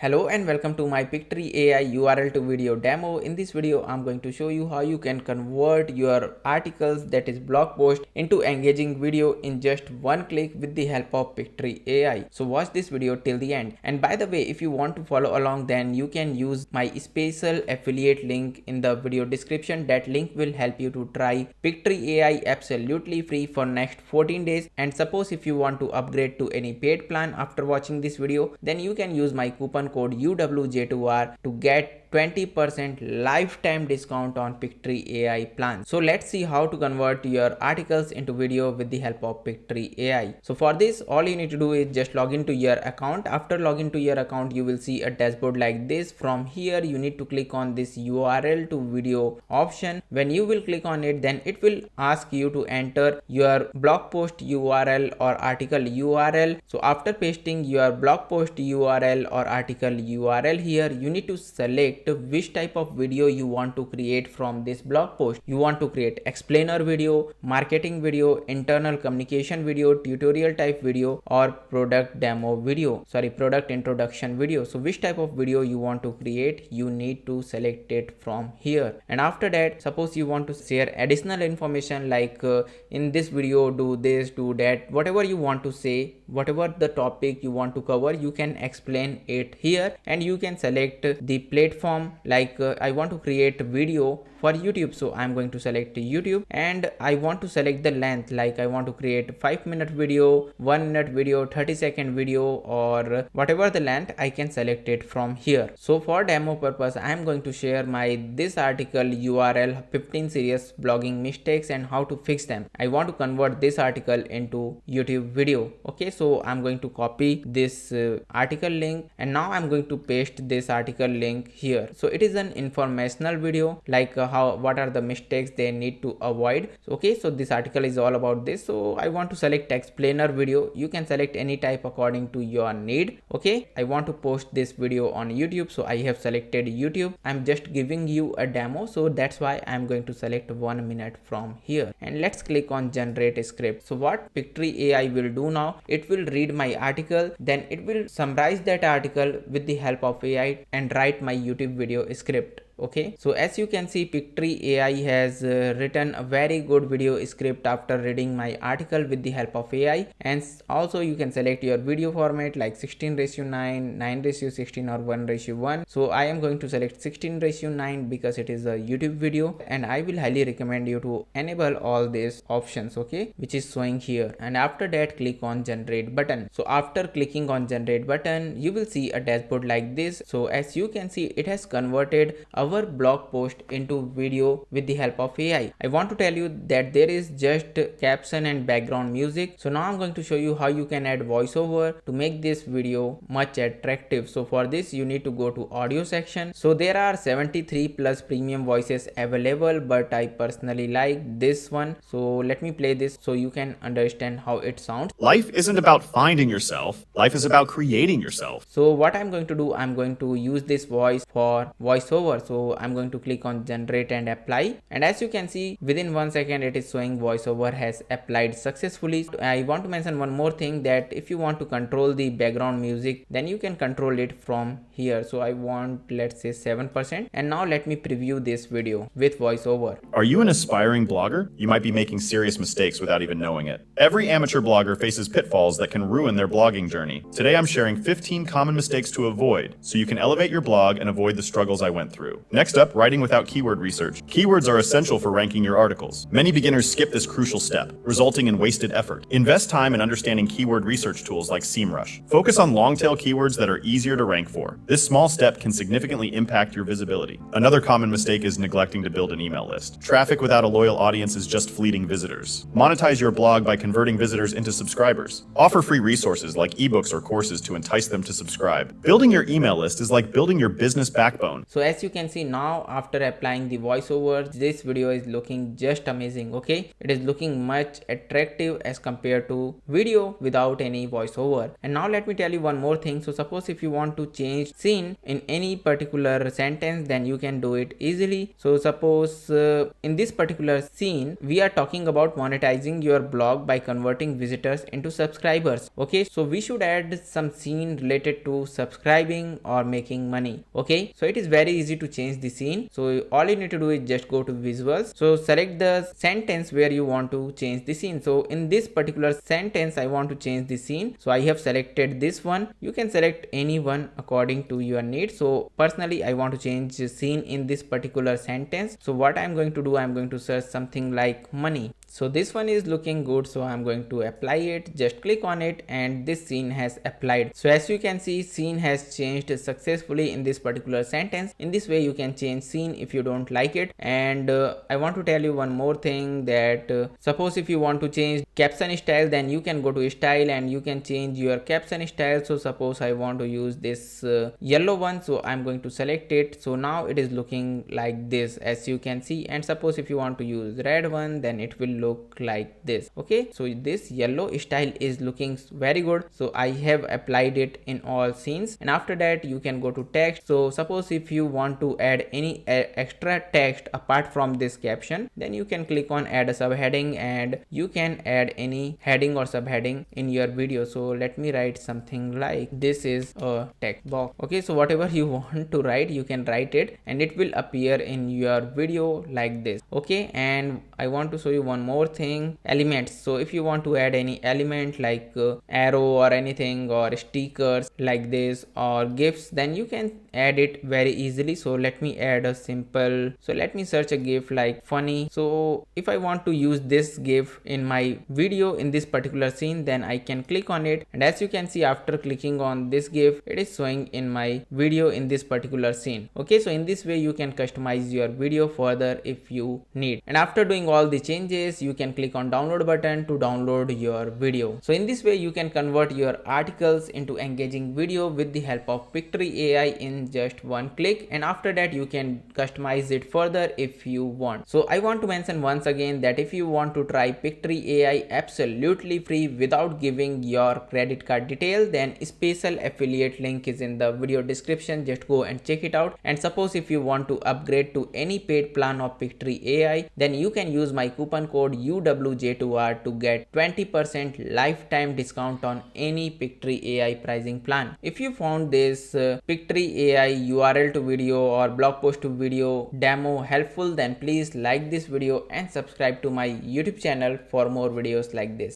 Hello and welcome to my Pictory AI URL to video demo. In this video, I'm going to show you how you can convert your articles, that is blog post, into engaging video in just one click with the help of Pictory AI. So watch this video till the end. And by the way, if you want to follow along, then you can use my special affiliate link in the video description. That link will help you to try Pictory AI absolutely free for next 14 days. And suppose if you want to upgrade to any paid plan after watching this video, then you can use my coupon code UWJ2R to get 20% lifetime discount on Pictory AI plan. So let's see how to convert your articles into video with the help of Pictory AI. So for this, all you need to do is just log into your account. After login to your account, you will see a dashboard like this. From here, you need to click on this URL to video option. When you will click on it, then it will ask you to enter your blog post URL or article URL. So after pasting your blog post URL or article URL here, you need to select which type of video you want to create from this blog post. You want to create explainer video, marketing video, internal communication video, tutorial type video, or product demo video, product introduction video. So which type of video you want to create, you need to select it from here. And after that, suppose you want to share additional information like in this video do this, do that, whatever you want to say, whatever the topic you want to cover, you can explain it here. And you can select the platform, like I want to create video for YouTube, so I'm going to select YouTube. And I want to select the length, like I want to create 5-minute video, 1-minute video, 30-second video, or whatever the length, I can select it from here. So for demo purpose, I'm going to share my this article URL 15 serious blogging mistakes and how to fix them. I want to convert this article into YouTube video. Okay, so I'm going to copy this article link, and now I'm going to paste this article link here. So it is an informational video, like what are the mistakes they need to avoid. Okay, so this article is all about this. So I want to select explainer video. You can select any type according to your need. Okay, I want to post this video on YouTube, so I have selected YouTube. I'm just giving you a demo, so that's why I'm going to select 1 minute from here. And let's click on generate a script. So what Pictory AI will do now, it will read my article, then it will summarize that article with the help of AI and write my YouTube video script. Okay, so as you can see, Pictory AI has written a very good video script after reading my article with the help of AI. And also you can select your video format like 16:9, 9:16, or 1:1. So I am going to select 16:9 because it is a YouTube video, and I will highly recommend you to enable all these options, okay, which is showing here. And after that, click on generate button. So after clicking on generate button, you will see a dashboard like this. So as you can see, it has converted our blog post into video with the help of AI. I want to tell you that there is just caption and background music. So now I'm going to show you how you can add voiceover to make this video much attractive. So for this, you need to go to audio section. So there are 73 plus premium voices available, but I personally like this one. So let me play this so you can understand how it sounds. Life isn't about finding yourself. Life is about creating yourself. So what I'm going to do, I'm going to use this voice for voiceover. So I'm going to click on generate and apply. And as you can see, within 1 second, it is showing voiceover has applied successfully. I want to mention one more thing, that if you want to control the background music, then you can control it from here. So I want, let's say 7%. And now let me preview this video with voiceover. Are you an aspiring blogger? You might be making serious mistakes without even knowing it. Every amateur blogger faces pitfalls that can ruin their blogging journey. Today I'm sharing 15 common mistakes to avoid so you can elevate your blog and avoid the struggles I went through. Next up, writing without keyword research. Keywords are essential for ranking your articles. Many beginners skip this crucial step, resulting in wasted effort. Invest time in understanding keyword research tools like SEMrush. Focus on long-tail keywords that are easier to rank for. This small step can significantly impact your visibility. Another common mistake is neglecting to build an email list. Traffic without a loyal audience is just fleeting visitors. Monetize your blog by converting visitors into subscribers. Offer free resources like ebooks or courses to entice them to subscribe. Building your email list is like building your business backbone. So as you can see now, after applying the voiceover, this video is looking just amazing. Okay, it is looking much attractive as compared to video without any voiceover. And now let me tell you one more thing. So suppose if you want to change scene in any particular sentence, then you can do it easily. So suppose in this particular scene we are talking about monetizing your blog by converting visitors into subscribers. Okay, so we should add some scene related to subscribing or making money. Okay, so it is very easy to change the scene. So all you need to do is just go to visuals. So select the sentence where you want to change the scene. So in this particular sentence I want to change the scene, so I have selected this one. You can select any one according to your need. So personally I want to change the scene in this particular sentence. So what I'm going to do, I'm going to search something like money. So this one is looking good, so I'm going to apply it. Just click on it and this scene has applied. So as you can see, scene has changed successfully in this particular sentence. In this way you can change scene if you don't like it. And I want to tell you one more thing, that suppose if you want to change caption style, then you can go to style and you can change your caption style. So suppose I want to use this yellow one, so I'm going to select it. So now it is looking like this, as you can see. And suppose if you want to use red one, then it will look like this. Okay, so this yellow style is looking very good. So I have applied it in all scenes. And after that you can go to text. So suppose if you want to add any extra text apart from this caption, then you can click on add a subheading and you can add any heading or subheading in your video. So let me write something like this is a text box. Okay, so whatever you want to write, you can write it and it will appear in your video like this. Okay, and I want to show you one more thing, elements. So if you want to add any element like arrow or anything, or stickers like this, or gifs, then you can add it very easily. So let me add a simple, so let me search a gif like funny. So if I want to use this gif in my video in this particular scene, then I can click on it, and as you can see, after clicking on this gif, it is showing in my video in this particular scene. Okay, so in this way you can customize your video further if you need. And after doing all the changes, you can click on download button to download your video. So in this way you can convert your articles into engaging video with the help of Pictory AI in just one click. And after that you can customize it further if you want. So I want to mention once again that if you want to try Pictory AI absolutely free without giving your credit card detail, then special affiliate link is in the video description. Just go and check it out. And suppose if you want to upgrade to any paid plan of Pictory AI, then you can use my coupon code UWJ2R to get 20% lifetime discount on any Pictory AI pricing plan. If you found this Pictory AI URL to video or blog post to video demo helpful, then please like this video and subscribe to my YouTube channel for more videos like this.